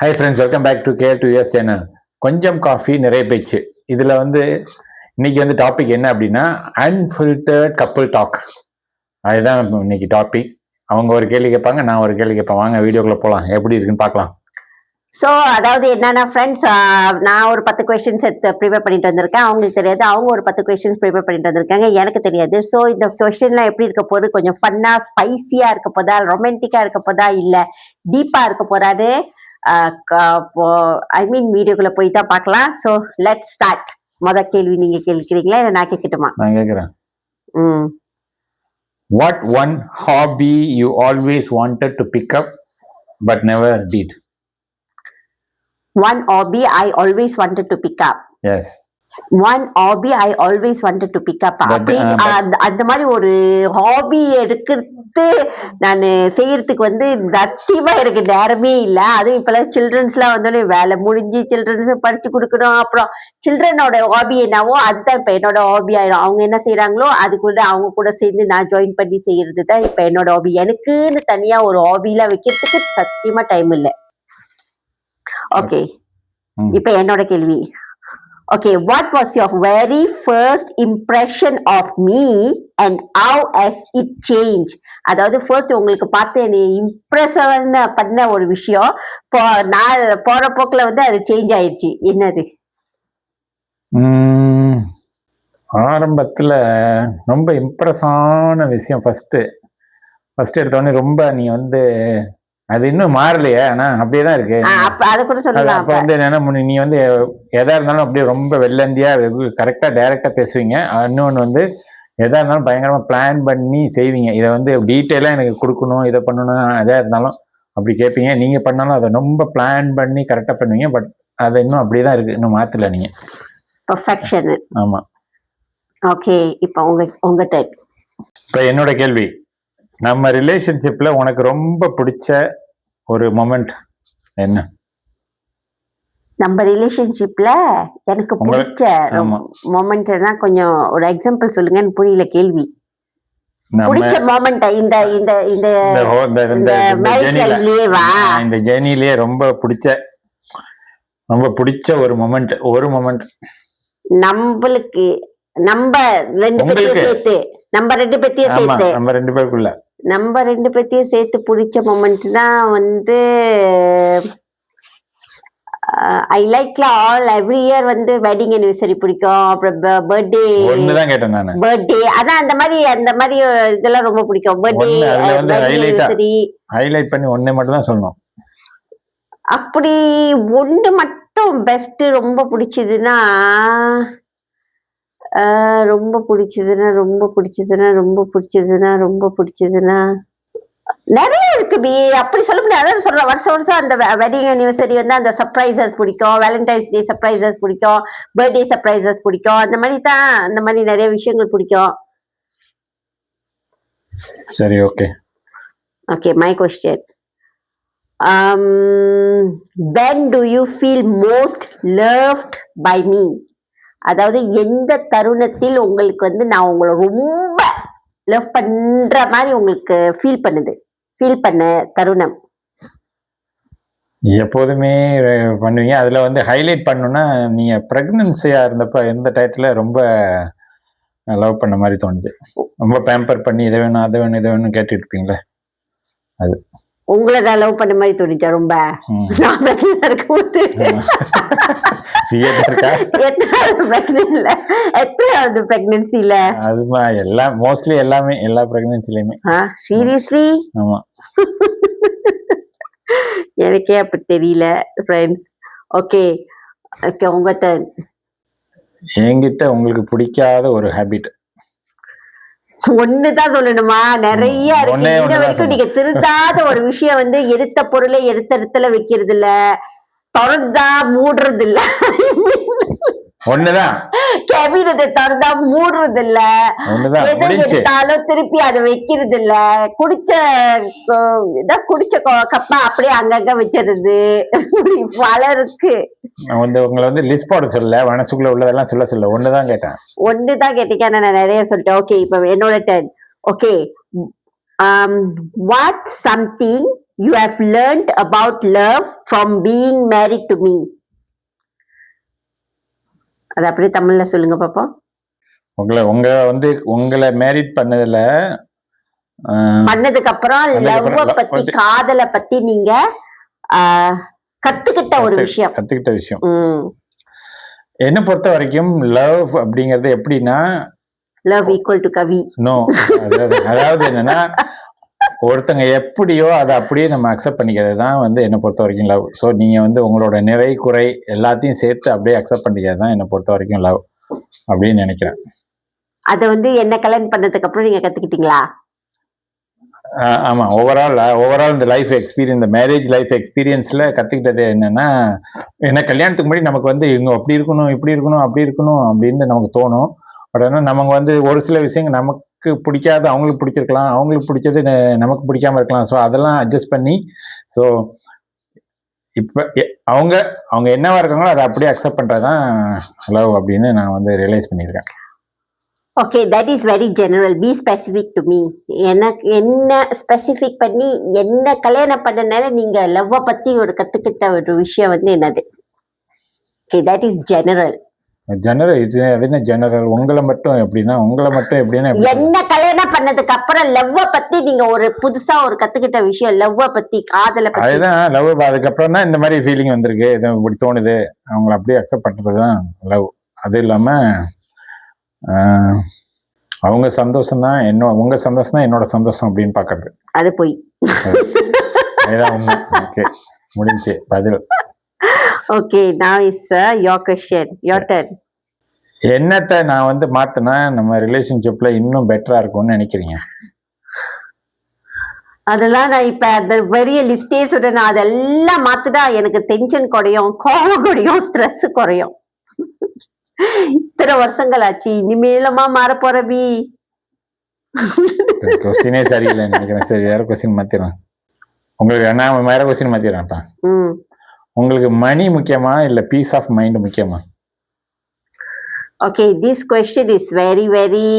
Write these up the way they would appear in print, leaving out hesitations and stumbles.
Hi friends, welcome back to care to us channel. கொஞ்சம் coffee நிறைய பேச்சு. இதில் இன்னைக்கு டாபிக் என்ன அப்படின்னா அன்ஃபில்டர்ட் கப்புள் டாக். அதுதான் இன்னைக்கு டாபிக். அவங்க ஒரு கேள்வி கேட்பாங்க, நான் ஒரு கேள்வி கேட்பேன். வாங்க வீடியோக்குள்ள போகலாம், எப்படி இருக்குன்னு பார்க்கலாம். ஸோ அதாவது என்னன்னா ஃப்ரெண்ட்ஸ், நான் ஒரு 10 கொஸ்டின்ஸ் எடுத்து ப்ரிப்பேர் பண்ணிட்டு வந்திருக்கேன். அவங்களுக்கு தெரியாது, அவங்க ஒரு 10 கொஸ்டின்ஸ் ப்ரிப்பேர் பண்ணிட்டு வந்திருக்காங்க, எனக்கு தெரியாது. ஸோ இந்த கொஸ்டின்லாம் எப்படி இருக்க போது, கொஞ்சம் ஃபன்னா ஸ்பைசியா இருக்க போதா, ரொமான்டிக்கா இருக்க போதா, இல்லை டீப்பா இருக்க போதாது, ஐ மீன் வீடியோக்குள்ள போய் தான் பார்க்கலாம். So let start. கேள்வி நீங்க கேட்கிறீங்களா இல்லை நான் கேட்கட்டுமா? நான் கேட்குறேன். What one hobby you always wanted to pick up but never did? One hobby I always wanted to pick up. Yes. One hobby I always wanted to pick up. அந்த மாதிரி ஒரு ஹாபி எடுக்கிறது நான் செய்யறதுக்கு சத்தியமா எனக்கு நேரமே இல்லை. அதுவும் இப்பெல்லாம் சில்ட்ரன்ஸ்லாம் வந்தோடனே வேலை முடிஞ்சு சில்ட்ரன்ஸ் படிச்சு கொடுக்கணும். அப்புறம் சில்ட்ரனோட ஹாபி என்னவோ அதுதான் இப்ப என்னோட ஹாபி ஆயிடும். அவங்க என்ன செய்யறாங்களோ அதுக்குள்ள அவங்க கூட சேர்ந்து நான் ஜாயின் பண்ணி செய்யறது தான் இப்ப என்னோட ஹாபி. எனக்குன்னு தனியா ஒரு ஹாபிலாம் வைக்கிறதுக்கு சத்தியமா டைம் இல்லை. ஓகே, இப்ப என்னோட கேள்வி. Okay, what was your very first impression of me and how has it change? அதாவது ஃபர்ஸ்ட் உங்களுக்கு பார்த்து என்னை இம்ப்ரெஸ் பண்ண ஒரு விஷயம் நான் போற போக்குல அது சேஞ்ச் ஆயிடுச்சு. என்னது? ஆரம்பத்துல ரொம்ப இம்ப்ரெஸ் ஆன விஷயம் ஃபர்ஸ்ட் எடுத்தோடனே ரொம்ப நீ அது இன்னும் மாறலையே, ஆனா அப்படியே தான் இருக்கு. அப்ப என்னன்னா நீ எதா இருந்தாலும் அப்படியே ரொம்ப வெள்ளந்தியா கரெக்டா டைரக்டா பேசுவீங்க. இன்னொன்னு எதா இருந்தாலும் பயங்கரமா பிளான் பண்ணி செய்வீங்க. இதை டீட்டெயிலா எனக்கு கொடுக்கணும், இதை பண்ணணும், எதா இருந்தாலும் அப்படி கேட்பீங்க. நீங்க பண்ணாலும் அதை ரொம்ப பிளான் பண்ணி கரெக்டா பண்ணுவீங்க. பட் அது இன்னும் அப்படியேதான் இருக்கு, இன்னும் மாத்தல நீங்க. பெர்ஃபெக்ஷன். ஆமா. ஓகே, இப்போ உங்க டைம். இப்போ என்னோட கேள்வி, நம்ம ரிலேஷன்ஷிப்ல உனக்கு ரொம்ப பிடிச்ச ஒரு மொமெண்ட் என்ன? நம்ம ரிலேஷன்ஷிப்ல எனக்கு பிடிச்ச மொமெண்ட்னா கொஞ்சம் ஒரு எக்ஸாம்பிள் சொல்லுங்க, எனக்கு புரியல கேள்வி. பிடிச்ச மொமெண்ட் இந்த ஜர்னிலேயே ரொம்ப பிடிச்ச ஒரு மொமெண்ட் நம்மளுக்கு நம்ம ரெண்டு பேர்த்தையும் சேர்த்து பிடிச்ச மொமெண்ட்னா ஐ லைக்ல all every year wedding anniversary பிடிக்கும். அப்புறம் பர்த்டே அதான் அந்த மாதிரி இதெல்லாம் ரொம்ப பிடிக்கும். பர்த்டே அனிவர்சரி ஹைலைட் பண்ணி ஒண்ணே மட்டும் தான் சொல்லணும். அப்படி ஒண்ணு மட்டும் பெஸ்ட் ரொம்ப பிடிச்சதுன்னா நிறைய இருக்கு. அப்படி சொல்ல முடியாது. அதான் சொல்றேன், வருஷம் அந்த வெட்டிங் அனிவர்சரி அந்த சர்ப்ரைசஸ் பிடிக்கும், வேலண்டைன்ஸ் டே சர்ப்ரைசஸ் பிடிக்கும், பர்த்டே சர்ப்ரைசஸ் பிடிக்கும். அந்த மாதிரி தான், அந்த மாதிரி நிறைய விஷயங்கள் பிடிக்கும். சரி, okay. Okay, my question. when do you feel most loved by me? அதாவது எந்த தருணத்தில் உங்களுக்கு நான் உங்களை ரொம்ப லவ் பண்ற மாதிரி உங்களுக்கு ஃபீல் பண்ண தருணம்? எப்போதுமே பண்ணுவீங்க. அதுல ஹைலைட் பண்ணணும்னா நீங்க பிரெக்னன்சியா இருந்தப்ப எந்த டயத்துல ரொம்ப லவ் பண்ண மாதிரி தோணுது? ரொம்ப பேம்பர் பண்ணி இதை வேணும் அதை வேணும் இதை வேணும் கேட்டுட்டு இருப்பீங்களே, அது உங்களை தான் லவ் பண்ண மாதிரி தோணுச்சா? ரொம்ப இருக்கும்போது எத்தனாவது பிரெக்னன்சில? அதுமா எல்லாம் மோஸ்ட்லி எல்லாமே எல்லா பிரெக்னன்சிலயுமே. சீரியஸ்லி? ஆமா. எனக்கே அப்படி தெரியல ஃப்ரெண்ட்ஸ். ஓகே, உங்க டர்ன். என்கிட்ட உங்களுக்கு பிடிக்காத ஒரு ஹேபிட் ஒண்ணுதான் சொல்லணுமா? நிறைய இருக்கு. இந்த வரைக்கும் நீங்க திருந்தாத ஒரு விஷயம் எடுத்த பொருளை எடுத்த இடத்துல வைக்கிறது இல்ல, திறந்தா மூடுறது இல்ல, ஒண்ணுதான் கேபினட்டை திறந்தா மூடுறது இல்ல, எதை எடுத்தாலும் திருப்பி அதை வைக்கிறது இல்ல, குடிச்ச கப்பா அப்படியே அங்கங்க வச்சிருது. பல இருக்கு. உங்களை லிஸ்ட் போட சொல்ல, மனசுக்குள்ள உள்ளதெல்லாம் சொல்ல ஒண்ணுதான் கேட்டேன். ஒண்ணுதான் கேட்டீங்க, நான் நிறைய சொல்லிட்டேன். ஓகே, இப்ப என்னோட turn. Okay, what something you have learned about love from being married to me? அது அப்படியே தமிழ்ல சொல்லுங்க பாப்போம். உங்களை மேரிட் பண்ணதுக்கு அப்புறம் லவ் பத்தி, காதலை பத்தி நீங்க கத்துக்கிட்ட விஷயம். என்ன பொறுத்த வரைக்கும் லவ் அப்படிங்கறது எப்படின்னா, love equal to Kavi. No, அதாவது என்னன்னா, ஒருத்தங்க எப்படியோ அதை அப்படியே நம்ம அக்செப்ட் பண்ணிக்கிறது தான் என்ன பொறுத்த வரைக்கும் லவ். ஸோ நீங்க உங்களோட நிறை குறை எல்லாத்தையும் சேர்த்து அப்படியே அக்செப்ட் பண்ணிக்கிறது தான் என்னை பொறுத்த வரைக்கும் லவ் அப்படின்னு நினைக்கிறேன். அதை என்ன கல்யாணம் பண்ணதுக்கு அப்புறம் நீங்க கத்துக்கிட்டீங்களா? ஆமா, ஓவரால் இந்த லைஃப் எக்ஸ்பீரியன்ஸ், இந்த மேரேஜ் லைஃப் எக்ஸ்பீரியன்ஸ்ல கத்துக்கிட்டது என்னன்னா, கல்யாணத்துக்கு முன்னாடி நமக்கு இவங்க அப்படி இருக்கணும், இப்படி இருக்கணும், அப்படி இருக்கணும் அப்படின்னு நமக்கு தோணும். பட் ஆனால் நமக்கு ஒரு சில விஷயங்கள் நமக்கு பிடிக்காது, அவங்களுக்கு பிடிச்சிருக்கலாம், அவங்களுக்கு பிடிச்சது நமக்கு பிடிக்காம இருக்கலாம். ஸோ அதெல்லாம் அட்ஜஸ்ட் பண்ணி, ஸோ இப்போ அவங்க என்னவா இருக்காங்களோ அதை அப்படியே அக்செப்ட் பண்றதுதான் லவ் அப்படின்னு நான் ரியலைஸ் பண்ணியிருக்கேன். Okay, that is very general. Be specific to me. எனக்கு என்ன ஸ்பெசிபிக் பண்ணி என்ன கல்யாணம் பண்ணனால நீங்க லவ் பத்தி ஒரு கத்துக்கிட்ட ஒரு விஷயம் என்னது? Okay, that is general. General உங்களை மட்டும் எப்படின்னா என்ன கல்யாணம் பண்ணதுக்கு அப்புறம் லவ் பத்தி நீங்க ஒரு புதுசா ஒரு கத்துக்கிட்ட விஷயம், லவ் பத்தி, காதலை பத்தி. அதுதான் லவ். அதுக்கப்புறம் தான் இந்த மாதிரி ஃபீலிங் வந்திருக்கு, இது இப்படி தோணுது, அவங்களை அப்படியே அக்செப்ட் பண்றதுதான் லவ். அது இல்லாம அவங்க சந்தோஷம் தான் உங்க சந்தோஷம் தான் என்னோட சந்தோஷம் அப்படின்னு பாக்குறது. அது போய் அதுதான் உண்மை. ஓகே, முடிஞ்சு பதில். Okay, now is your question, your turn. என்னத்தை நான் மாத்தினா நம்ம ரிலேஷன்ஷிப்ல இன்னும் பெட்டரா இருக்கும்னு நினைக்கிறீங்க? அதெல்லாம் நான் இப்ப அந்த பெரிய லிஸ்டே சொல்றேன். அதெல்லாம் மாத்துதா எனக்கு டென்ஷன் குறையும், கோபம் குறையும், ஸ்ட்ரெஸ் குறையும். இத்தனை வருஷங்கள் ஆச்சு, இனிமேலமா மாற போறவி. கொஸ்டினே சரியில்லை நினைக்கிறேன். சரி, வேற கொஸ்டின் மாத்திரேன். உங்களுக்கு நான் வேற கொஸ்டின் மாத்திரேன்ப்பா. உங்களுக்கு மணி முக்கியமா இல்ல பீஸ் ஆஃப் மைண்ட் முக்கியமா? Okay, this question is very very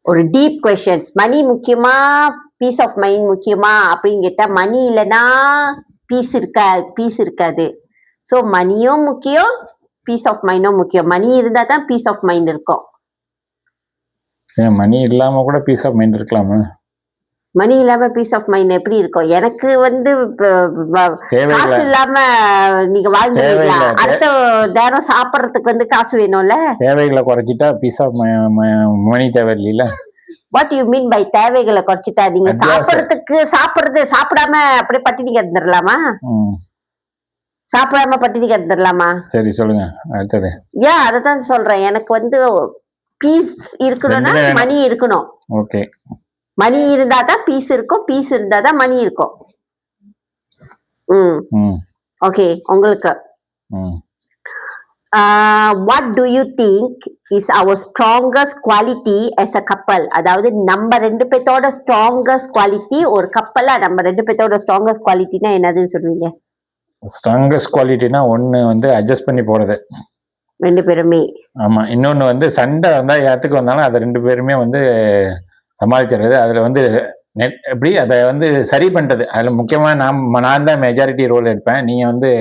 ஒரு டீப் கொஸ்டின்ஸ். மணி முக்கியமா, பீஸ் ஆஃப் மைண்ட் முக்கியமா அப்படின்னு கேட்டா, மணி இல்லைன்னா பீஸ் இருக்காது. ஸோ மணியும் முக்கியம், பீஸ் ஆஃப் மைண்டும் முக்கியம். மணி இருந்தா தான் பீஸ் ஆஃப் மைண்ட் இருக்கும். மணி இல்லாம கூட பீஸ் ஆஃப் மைண்ட் இருக்கலாமா? மணி இல்லாம பீஸ் ஆஃப் மைண்ட் எப்படி இருக்கும்? எனக்கு காசு இல்லாம நீங்க வாழ்ந்துருவீங்களா? அடுத்த நேரம் சாப்பிடறதுக்கு காசு வேணும்ல. தேவைகளை குறைச்சிட்டா பீஸ் ஆஃப் மணி தேவையில்ல. வாட் யூ மீன் பை தேவைகளை குறைச்சிட்டா? நீங்க சாப்பிடாம அப்படியே பட்டினி கிடந்துடலாமா? சாப்பிடாம பட்டினி கிடந்துடலாமா? சரி, சொல்லுங்க அடுத்தது. அததான் சொல்றேன். எனக்கு பீஸ் இருக்கணும்னா மணி இருக்கணும். ஓகே, மணி இருந்தாதான் பீஸ் இருக்கும், பீஸ் இருந்தாதான் மணி இருக்கும். ஓகே, உங்களுக்கு what do you think is our strongest quality as a couple? அதாவது நம்ம ரெண்டு பேத்தோட ஸ்ட்ராங்கஸ்ட் குவாலிட்டி ஒரு கப்பலா, நம்ம ரெண்டு பேத்தோட ஸ்ட்ராங்கஸ்ட் குவாலிட்டினா என்னதுன்னு சொல்லுவீங்க? ஸ்ட்ராங்கஸ்ட் குவாலிட்டினா ஒன்று அட்ஜஸ்ட் பண்ணி போறது, ரெண்டு பேருமே. ஆமா, இன்னொன்று சண்டை யாத்துக்கு வந்தாலும் அதை ரெண்டு பேருமே சமாளிக்கிறது. அதுல எப்படி அதை சரி பண்றது. அதுல முக்கியமா நான் தான் மெஜாரிட்டி ரோல் எடுப்பேன். நீங்க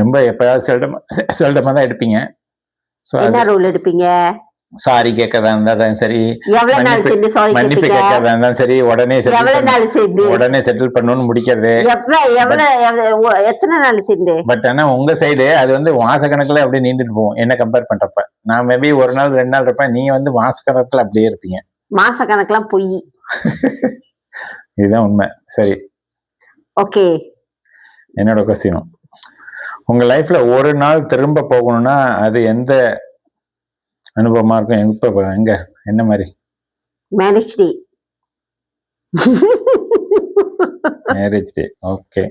ரொம்ப எப்பயாவது செல்டமா தான் எடுப்பீங்க. என்ன ரோல் எடுப்பீங்க? சாரி கேட்கறதா இருந்தாலும் சரி, மன்னிப்பு கேட்கறதா இருந்தாலும் சரி, உடனே செட்டில் பண்ணணும்னு முடிக்கிறது. எத்தனை நாள் சேர்ந்து? பட் ஆனா உங்க சைடு அது மாச கணக்குல அப்படியே நீண்டுட்டு போகும். என்ன கம்பேர் பண்றப்ப நான் மேபி ஒரு நாள் 2 நாள் இருப்பேன், நீங்க மாச கணக்குல அப்படியே இருப்பீங்க. மாச கணக்கெல்லாம் பொய். இதுதான் உண்மை. சரி, ஓகே, என்னோட கொஸ்டினும் உங்க லைஃப்ல ஒரு நாள் திரும்ப போகணும்னா அது எந்த அனுபவமா இருக்கும்? எங்க என்ன மாதிரி? Marriage day. Marriage day. Okay.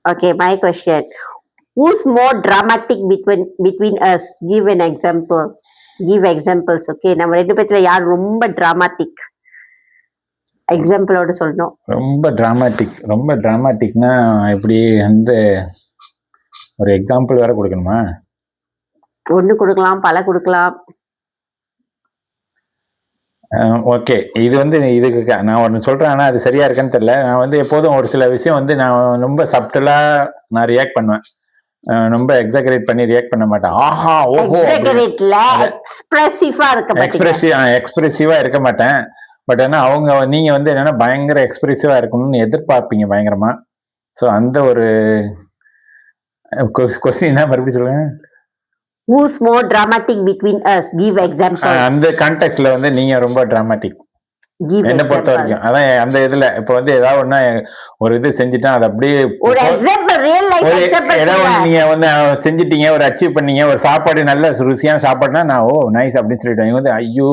Okay, my question. Who's more dramatic between us? Give an example. Give examples. Okay, நம்ம ரெண்டு பேத்துல யார் ரொம்ப டிராமாட்டிக்? எக்ஸாம்பிளோட சொல்லணும். ரொம்ப டிராமாட்டிக்னா எப்படி? ஒரு எக்ஸாம்பிள் வேற கொடுக்கணுமா? ஒண்ணு கொடுக்கலாம், பல கொடுக்கலாம். ஓகே. இது வந்து இதுக்கு நான் ஒண்ணு சொல்றேன். ஆனா அது சரியா இருக்கான்னு தெரியல. நான் வந்து எப்போதும் ஒரு சில விஷயம் வந்து நான் ரொம்ப சப்டலா நான் ரியாக்ட் பண்ணுவேன். ரொம்ப எக்ஸாகரேட் பண்ணி ரியாக்ட் பண்ண மாட்டேன். ஆஹா! ஓஹோ! எக்ஸாகரேட்ல எக்ஸ்பிரசிவா இருக்க மாட்டீங்க. எக்ஸ்பிரசிவா இருக்க மாட்டேன். பட் ஆனா நீங்க வந்து என்னன்னா பயங்கர எக்ஸ்பிரசிவா இருக்கணும்னு எதிர்பார்ப்பீங்க பயங்கரமா. ஸோ அந்த ஒரு கொஸ்டின் மறுபடியும் சொல்லுங்க. Who's more dramatic between us? Give examples. அந்த கான்டெக்ட்ல வந்து நீங்க ரொம்ப டிராமாட்டிக். என்ன பொறுத்த வரைக்கும் அதான் அந்த இதுல இப்ப வந்து ஏதாவது ஒண்ணு ஒரு இது செஞ்சுட்டா அது அப்படியே ஒரு எக்ஸாம்பிள் ரியல் லைஃப் எக்ஸாம்பிள் ஏதாவது நீங்க வந்து செஞ்சிட்டீங்க, ஒரு அச்சீவ் பண்ணீங்க, ஒரு சாப்பாடு நல்ல ருசியான சாப்பாடுனா நான் ஓ நைஸ் அப்படின்னு சொல்லிட்டேன். இவங்க வந்து ஐயோ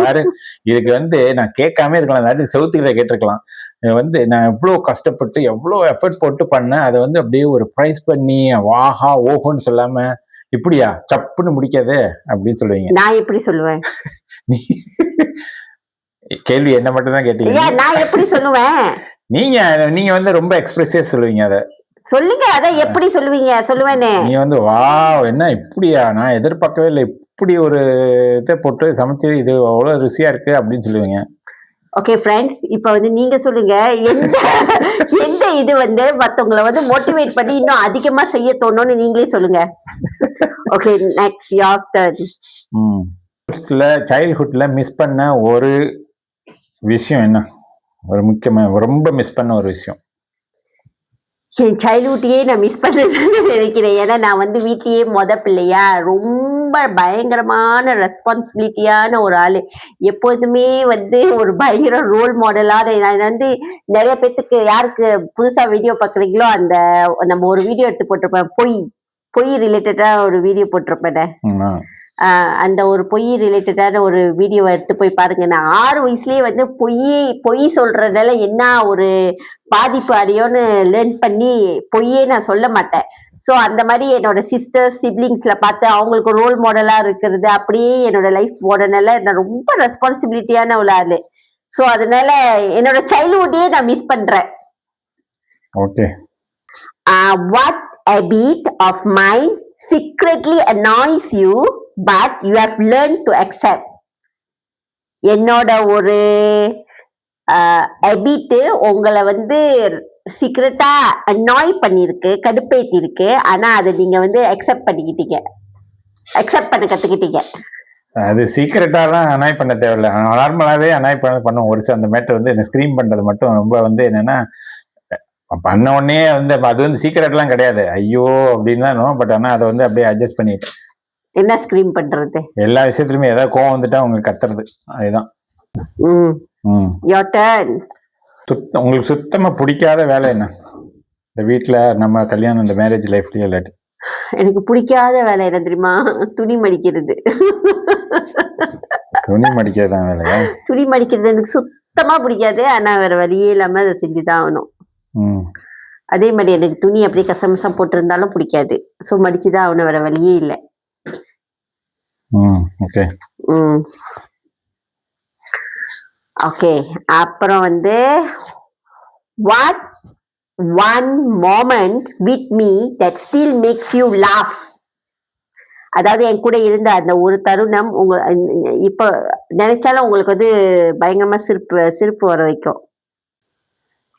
பாரு இதுக்கு வந்து நான் கேட்காம இருக்கலாம், அதாவது செவுத்துக்கிட்ட கேட்டிருக்கலாம். வந்து நான் எவ்வளவு கஷ்டப்பட்டு எவ்வளவு எஃபர்ட் போட்டு பண்ணேன், அதை வந்து அப்படியே ஒரு ப்ரைஸ் பண்ணி வாஹா ஓஹோன்னு சொல்லாம இப்படியா சப்புன்னு முடிக்காது அப்படின்னு சொல்லுவீங்க. நான் எப்படி சொல்லுவேன்? கேள்வி என்ன மட்டும் தான் கேட்டீங்க. நான் எப்படி சொல்லுவேன்? நீங்க வந்து ரொம்ப எக்ஸ்பிரசிவா சொல்லுவீங்க. அத சொல்லுங்க. அத எப்படி சொல்லுவீங்க? சொல்லுவேனே. நீ வந்து வாவ் என்ன இப்படியா நான் எதிர்பார்க்கவே இல்லை, இப்படி ஒரு இதை போட்டு சமைச்சு இது அவ்வளவு ருசியா இருக்கு அப்படின்னு சொல்லுவீங்க. ஓகே ஃப்ரெண்ட்ஸ், இப்போ வந்து நீங்க சொல்லுங்க எந்த இது வந்து மத்தவங்கள வந்து மோட்டிவேட் பண்ணி இன்னும் அதிகமா செய்ய தோணும்னு நீங்களே சொல்லுங்க. Okay next your turn. சைல்ட்ஹுட்ல மிஸ் பண்ண ஒரு விஷயம் என்ன? ஒரு முக்கியமான ரொம்ப மிஸ் பண்ண ஒரு விஷயம். என் சைல்ட்ஹுட்டையே நான் மிஸ் பண்ணுறதுன்னு நினைக்கிறேன். ஏன்னா நான் வந்து வீட்லேயே பிள்ளையா ரொம்ப பயங்கரமான ரெஸ்பான்சிபிலிட்டியான ஒரு ஆள். எப்போதுமே வந்து ஒரு பயங்கர ரோல் மாடலாக நான் வந்து நிறைய பேர்த்துக்கு யாருக்கு புதுசாக வீடியோ பார்க்குறீங்களோ அந்த நம்ம ஒரு வீடியோ எடுத்து போட்டிருப்பேன். பொய் ரிலேட்டடாக ஒரு வீடியோ போட்டிருப்பேன். அந்த ஒரு பொய் ரிலேட்டடான ஒரு வீடியோவை எடுத்து போய் பாருங்க. நான் 6 வயசுலயே வந்து பொய் சொல்றதுனால என்ன ஒரு பாதிப்பு அடையோன்னு லேர்ன் பண்ணி பொய்யே நான் சொல்ல மாட்டேன். ஸோ அந்த மாதிரி என்னோட சிஸ்டர்ஸ் சிப்ளிங்ஸ்ல பார்த்து அவங்களுக்கு ரோல் மாடலா இருக்கிறது அப்படியே என்னோட லைஃப் போடனால நான் ரொம்ப ரெஸ்பான்சிபிலிட்டியான ஒரு ஆளு. ஸோ அதனால என்னோட சைல்ட்ஹுட்டையே நான் மிஸ் பண்றேன். Okay. What habit of mine secretly annoys you but you have learned to accept? என்னோட ஒரு ஹேபிட் உங்களை வந்து சீக்கிரட்டா அன்னாய் பண்ணிருக்கு, கடுப்பேத்தி இருக்கு. ஆனா அதை நீங்க வந்து அக்செப்ட் பண்ணிக்கிட்டீங்க, அக்செப்ட் பண்ண கத்துக்கிட்டீங்க. அது சீக்கிரட்டாலாம் அனாய் பண்ண தேவையில்லை, நார்மலாவே அனாய் பண்ணும். ஒரு சில அந்த மேட்டர் வந்து இந்த ஸ்கிரீன் பண்றது மட்டும் ரொம்ப வந்து என்னன்னா பண்ண உடனே வந்து அது வந்து சீக்கிரட்லாம் கிடையாது, ஐயோ அப்படின்னு தான். பட் ஆனா அதை வந்து அப்படியே அட்ஜஸ்ட் பண்ணிட்டு என்ன ஸ்கிரீன் பண்றது, எல்லா விஷயத்துலயுமே ஏதாவது கோவம் வந்துட்டா உங்களுக்கு கத்துறது, அதுதான். Your turn. உங்களுக்கு சுத்தமா பிடிக்காத வேலை என்ன இந்த வீட்டுல, நம்ம கல்யாணம் இந்த மேரேஜ் லைஃப்லயே? இல்லாட்டி எனக்கு பிடிக்காத வேலை என்ன தெரியுமா? துணி மடிக்கிறது. துணி மடிக்கிறதான் வேலையா? துணி மடிக்கிறது எனக்கு சுத்தமா பிடிக்காது. ஆனா வேற வழியே இல்லாம அதை செஞ்சுதான் ஆகணும். அதே மாதிரி எனக்கு துணி அப்படியே கசமசம் போட்டிருந்தாலும் பிடிக்காது. ஸோ மடிச்சுதான் ஆகணும், வேற வழியே இல்லை. ஓகே. அப்புறம் வந்து what one moment with me that still makes you laugh? அதாவது என் கூட இருந்த அந்த ஒரு தருணம் உங்க இப்ப நினைச்சாலும் உங்களுக்கு வந்து பயங்கரமா சிரிப்பு வர வைக்கும்.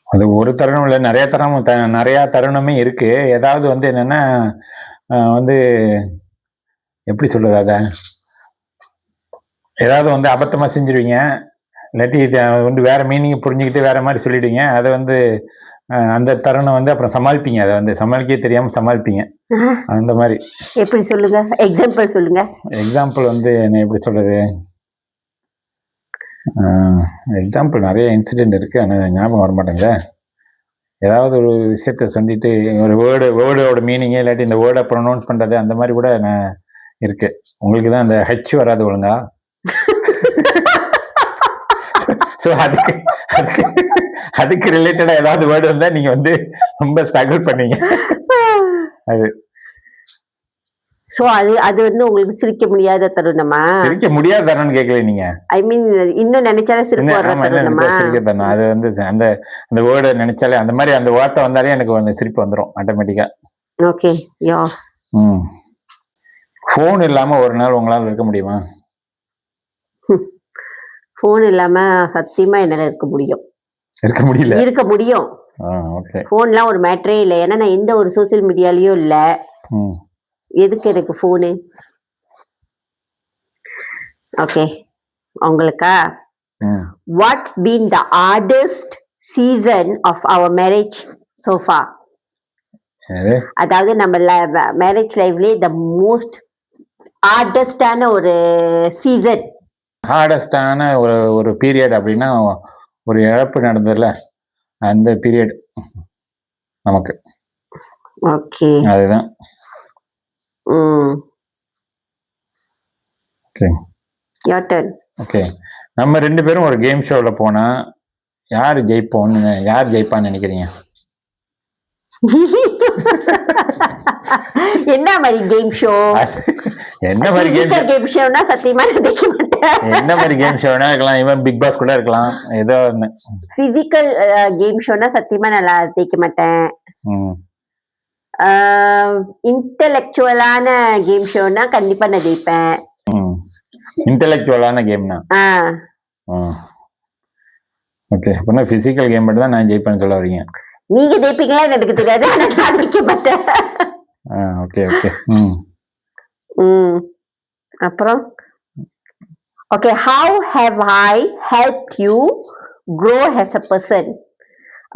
அது ஒரு தருணம் இல்லை, நிறைய தருணமே இருக்கு. ஏதாவது வந்து என்னன்னா வந்து எப்படி சொல்றது, அத ஏதாவது வந்து அபத்தமா செஞ்சிருவீங்க, இல்லாட்டி இதை வந்து வேற மீனிங் புரிஞ்சுக்கிட்டு வேற மாதிரி சொல்லிடுவீங்க. அதை வந்து அந்த தருணம் வந்து அப்புறம் சமாளிப்பீங்க, அதை வந்து சமாளிக்கவே தெரியாம சமாளிப்பீங்க. அந்த மாதிரி எப்படி சொல்லுங்க, எக்ஸாம்பிள் சொல்லுங்க. எக்ஸாம்பிள் வந்து என்ன எப்படி சொல்றது, எக்ஸாம்பிள் நிறைய இன்சிடென்ட் இருக்கு, ஆனால் ஞாபகம் வர மாட்டேங்குது. ஏதாவது ஒரு விஷயத்த சொல்லிட்டு ஒரு வேர்டோட மீனிங்கே இல்லாட்டி இந்த வேர்டை ப்ரொனவுன்ஸ் பண்றது அந்த மாதிரி கூட இருக்கு. உங்களுக்கு தான் அந்த ஹெச் வராது ஒழுங்கா. ஸோ அதுக்கு ரிலேட்டடா ஏதாவது வேர்டு வந்தா நீங்க வந்து ரொம்ப ஸ்ட்ரகிள் பண்ணீங்க. அது சோ அது வந்து உங்களுக்கு சிரிக்க முடியாத தருணமா? சிரிக்க முடியாத தருணம் கேட்கல நீங்க. ஐ மீன் இன்னும் நினைச்சாலே சிரிப்பு வர தருணமா? சிரிக்க தருணம். அது வந்து அந்த வேர்டை நினைச்சாலே அந்த மாதிரி அந்த வார்த்தை வந்தாலே எனக்கு வந்து சிரிப்பு வந்துடும் ஆட்டோமேட்டிக்கா. ஓகே. யோஸ். ஃபோன் இல்லாம ஒரு நாள் உங்களால இருக்க முடியுமா? ஃபோன் இல்லாம சத்தியமா என்னால இருக்க முடியும். இருக்க முடியும். ஓகே. ஃபோன்லாம் ஒரு மேட்டரே இல்ல. ஏன்னா நான் எந்த ஒரு சோசியல் மீடியாலயும் இல்ல. எதுக்கு எனக்கு ஃபோனு? ஓகே. உங்களுக்கா? What's been the hardest season of our marriage so far? அதாவது நம்ம மேரேஜ் லைஃப்லயே த மோஸ்ட் ஹார்டஸ்டான ஒரு சீசன். ஹார்டஸ்டான ஒரு பீரியட் அப்படின்னா ஒரு இழப்பு நடந்ததுல அந்த பீரியட் நமக்கு. ஓகே. அதுதான். ஓகே. Your turn. ஓகே. நம்ம 2 பேரும் ஒரு கேம் ஷோல போனா யார் ஜெயிப்பான்னு நினைக்கிறீங்க? என்ன மாதிரி கேம் ஷோ? என்ன மாதிரி கேம் ஷோனா சத்தியமா ஜெயிக்க மாட்டேன். என்ன மாதிரி கேம் ஷோனா இருக்கலாம், இவன் பிக் பாஸ் கூட இருக்கலாம், ஏதோ ஒண்ணு. பிசிக்கல் கேம் ஷோனா சத்தியமா நல்லா ஜெயிக்க மாட்டேன். இன்டெலெக்சுவலான கேம் ஷோனா கண்டிப்பா நான் ஜெயிப்பேன். இன்டெலெக்சுவலான கேம்னா ஓகே. அப்பனா பிசிக்கல் கேம் மட்டும் தான் நான் ஜெயிப்பேன்னு சொல்ல வரீங்க. நீங்க ஜெயிப்பீங்களா எனக்கு தெரியாது, ஆனா நான் ஜெயிக்க மாட்டேன். Okay okay. அப்புறம் okay, how have I helped you grow as a person?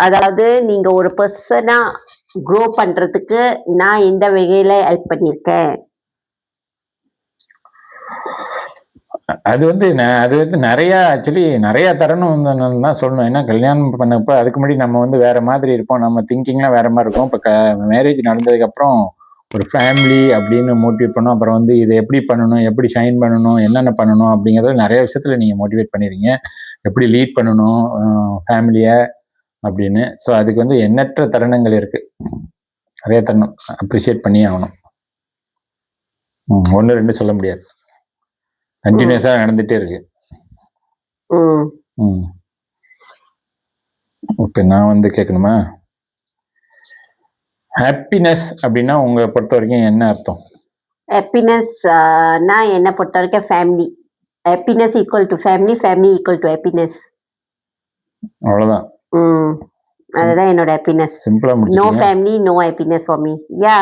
அதாவது நீங்க ஒரு பர்சனா க்ரோ பண்றதுக்கு நான் எந்த வகையில ஹெல்ப் பண்ணிருக்கேன்? அது வந்து நிறைய ஆக்சுவலி நிறைய தரணும் தான் சொல்லணும். ஏன்னா கல்யாணம் பண்ணப்ப அதுக்கு முன்னாடி நம்ம வந்து வேற மாதிரி இருப்போம், நம்ம திங்கிங்லாம் வேற மாதிரி இருக்கும். இப்போ மேரேஜ் நடந்ததுக்கு அப்புறம் ஒரு ஃபேமிலி அப்படின்னு மோட்டிவேட் பண்ணணும். அப்புறம் வந்து இதை எப்படி பண்ணணும், எப்படி ஷைன் பண்ணணும், என்னென்ன பண்ணணும் அப்படிங்கிறது நிறைய விஷயத்துல நீங்க மோட்டிவேட் பண்ணிடுறீங்க. எப்படி லீட் பண்ணணும் ஃபேமிலியை அப்படின்னு. ஸோ அதுக்கு வந்து எண்ணற்ற தருணங்கள் இருக்கு, நிறைய தருணம் அப்ரிஷியேட் பண்ணி ஆகணும். 1 2 சொல்ல முடியாது, கண்டினியூஸா நடந்துட்டே இருக்கு. ஓகே. நான் வந்து கேட்கணுமா? ஹாப்பினஸ் அப்படின்னா உங்களை பொறுத்த வரைக்கும் என்ன அர்த்தம்? ஹாப்பினஸ் நான் என்ன பொறுத்த வரைக்கும் family. Happiness equal to family, family equal to happiness. அவ்வளவுதான். அதுதான் என்னோட ஹாப்பினஸ். சிம்பிளா முடிச்சு. No family no happiness for me. Yeah.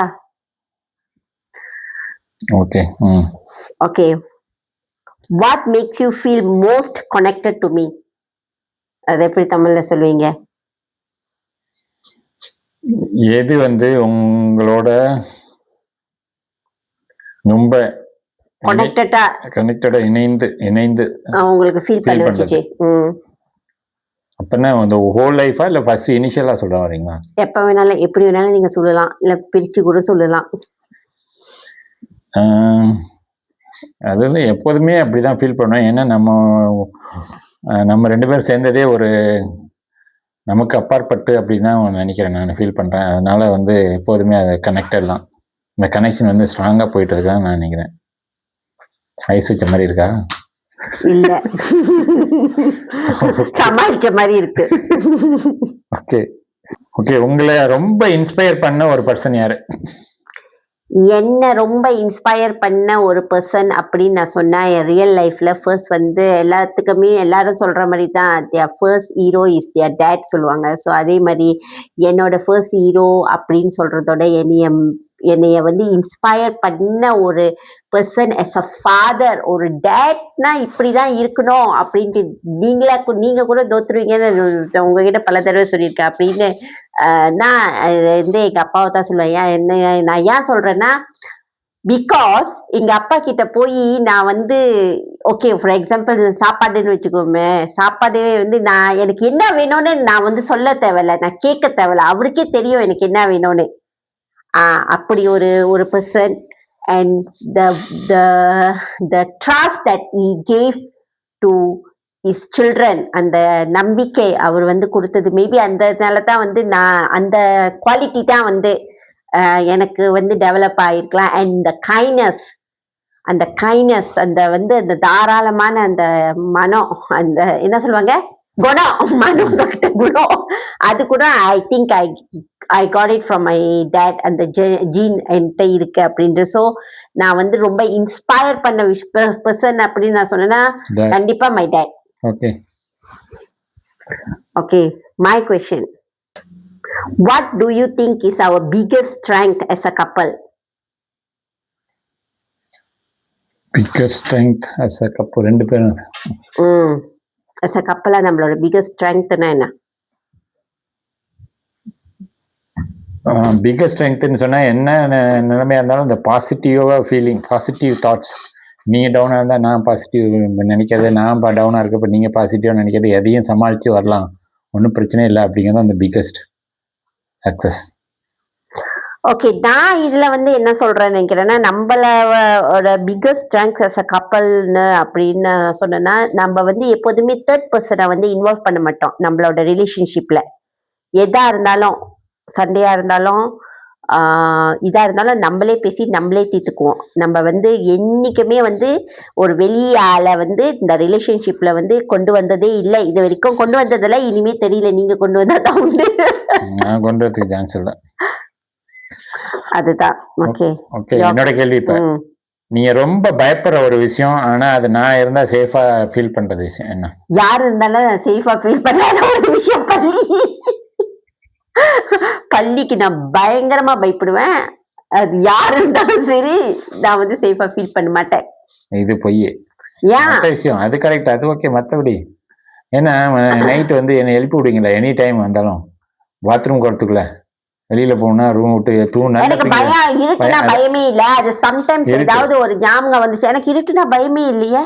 Okay. Okay. What makes you feel most connected to me? அது எப்படி தமிழ்ல சொல்வீங்க? எது வந்து உங்களோட ரொம்ப கனெக்டடா இணைந்து உங்களுக்கு ஃபீல் பண்ண வச்சுச்சு? அப்பனா அந்த ஹோல் லைஃபா இல்ல ஃபர்ஸ்ட் இனிஷியலா சொல்ல வரீங்களா? எப்ப வேணாலும் எப்படி வேணாலும் நீங்க சொல்லலாம், இல்ல பிரிச்சு கூட சொல்லலாம். அது வந்து எப்போதுமே அப்படிதான் ஃபீல் பண்ணுவேன். ஏன்னா நம்ம 2 பேரும் சேர்ந்ததே ஒரு நமக்கு அப்பாற்பட்டு அப்படின்னு தான் நினைக்கிறேன், நான் ஃபீல் பண்ணுறேன். அதனால வந்து எப்போதுமே அது கனெக்டட் தான். இந்த கனெக்ஷன் வந்து ஸ்ட்ராங்காக போயிட்டு இருக்கான்னு நான் நினைக்கிறேன். ஐஸ் வச்ச மாதிரி இருக்கா? இல்ல, சமாளிச்ச மாதிரி இருக்கு. Okay okay. உங்களை ரொம்ப இன்ஸ்பயர் பண்ண ஒரு பர்சன் யாரு? என்ன ரொம்ப இன்ஸ்பயர் பண்ண ஒரு பர்சன் அப்படின்னு நான் சொன்னா, என் ரியல் லைஃப்ல ஃபர்ஸ்ட் வந்து எல்லாத்துக்குமே எல்லாரும் சொல்ற மாதிரி தான், their first hero is their date சொல்லுவாங்க. ஸோ அதே மாதிரி என்னோட ஃபர்ஸ்ட் ஹீரோ அப்படின்னு சொல்றதோட என்னைய வந்து இன்ஸ்பயர் பண்ண ஒரு பர்சன் as a ஃபாதர், ஒரு டேட்னா இப்படிதான் இருக்கணும் அப்படின்ட்டு நீங்க கூட தோத்துருவீங்கன்னு உங்ககிட்ட பல தடவை சொல்லியிருக்கேன். அப்படின்னு நான் வந்து எங்க அப்பாவை தான் சொல்லுவேன். நான் ஏன் சொல்றேன்னா, பிகாஸ் எங்க அப்பா கிட்ட போய் நான் வந்து ஓகே ஃபார் எக்ஸாம்பிள் சாப்பாடுன்னு வச்சுக்கோமே, சாப்பாடு வந்து எனக்கு என்ன வேணும்னு நான் வந்து சொல்ல தேவையில்ல, நான் கேட்க தேவையில்ல, அவருக்கே தெரியும் எனக்கு என்ன வேணும்னு. அப்படி ஒரு person. And the trust that he gave to his children, அந்த நம்பிக்கை அவர் வந்து கொடுத்தது, மேபி அந்தனால தான் வந்து நான் அந்த குவாலிட்டி தான் வந்து எனக்கு வந்து டெவலப் ஆயிருக்கலாம். அண்ட் the kindness, அந்த வந்து அந்த தாராளமான அந்த மனம், அந்த என்ன சொல்லுவாங்க குணம், குணம், அது கூட I think I got it from my dad. அந்த ஜீன் என்கிட்ட இருக்கு அப்படின்ட்டு. ஸோ நான் வந்து ரொம்ப இன்ஸ்பயர் பண்ண பர்சன் அப்படின்னு நான் சொன்னேன்னா கண்டிப்பா my dad. Okay Okay, my question. What do you think is our biggest strength as a couple? Biggest strength as a couple 2 பேரும். as a couple நம்மளோட biggest strengthனா என்ன? பிக்கஸ்ட் ஸ்ட்ரெங்க்னு சொன்னா என்ன நிலைமையா இருந்தாலும் இந்த பாசிட்டிவா ஃபீலிங், பாசிட்டிவ் தாட்ஸ். நீங்க டவுனா இருந்தா நான் பாசிட்டிவ் நினைக்கிறது, நான் டவுனா இருக்கப்ப நீங்க பாசிட்டிவா நினைக்கிறது, எதையும் சமாளிச்சு வரலாம், ஒன்றும் பிரச்சனை இல்லை அப்படிங்கிறது அந்த பிக்கஸ்ட் சக்சஸ். ஓகே, நான் இதுல வந்து என்ன சொல்றேன்னு நினைக்கிறேன்னா, நம்மளோட பிக்கஸ்ட் ஸ்ட்ரெங்க்ஸ் அஸ் அ கப்பல்னு அப்படின்னு சொன்னோன்னா, நம்ம வந்து எப்போதுமே தேர்ட் பர்சனை வந்து இன்வால்வ் பண்ண மாட்டோம் நம்மளோட ரிலேஷன்ஷிப்ல. எதா இருந்தாலும், சண்டையா இருந்தாலும் இதா இருந்தாலும் நம்மளே பேசி நம்மளே தீர்த்துக்குவோம். நம்ம வந்து என்னைக்குமே வந்து ஒரு வெளியால வந்து இந்த ரிலேஷன்ஷிப்ல வந்து கொண்டு வந்ததே இல்லை, இது வரைக்கும் கொண்டு வந்ததில்லை, இனிமே தெரியல நீங்க கொண்டு வந்தாதான் உண்டு. நான் கொண்டு வரதுக்கு சான்ஸ் இல்லை. அதுதான். ஓகே ஓகே, என்னோட கேள்வி இப்ப நீங்க ரொம்ப பயப்படுற ஒரு விஷயம், ஆனா அது நான் இருந்தா சேஃபா ஃபீல் பண்றது விஷயம் என்ன? யார் இருந்தாலும் சேஃபா ஃபீல் பண்ணாத ஒரு விஷயம் பள்ளி. பள்ளிக்கு நான் பயங்கரமா பயப்படுவேன். அது யாரு இருந்தாலும் சரி, நான் வந்து சேஃபா ஃபீல் பண்ண மாட்டேன். இது பொய். விஷயம் அது கரெக்ட், அது ஓகே. மற்றபடி ஏன்னா நைட் வந்து என்னை எழுப்பி விடுவீங்களா எனி டைம் வந்தாலும், பாத்ரூம் போறதுக்குள்ள வெளியில போனா ரூம் விட்டு தூணா. எனக்கு பயம், இருட்டுனா பயமே இல்ல. அது சம்டைம்ஸ் ஏதாவது ஒரு ஞாபகம் வந்துச்சு. எனக்கு இருட்டுனா பயமே இல்லையே.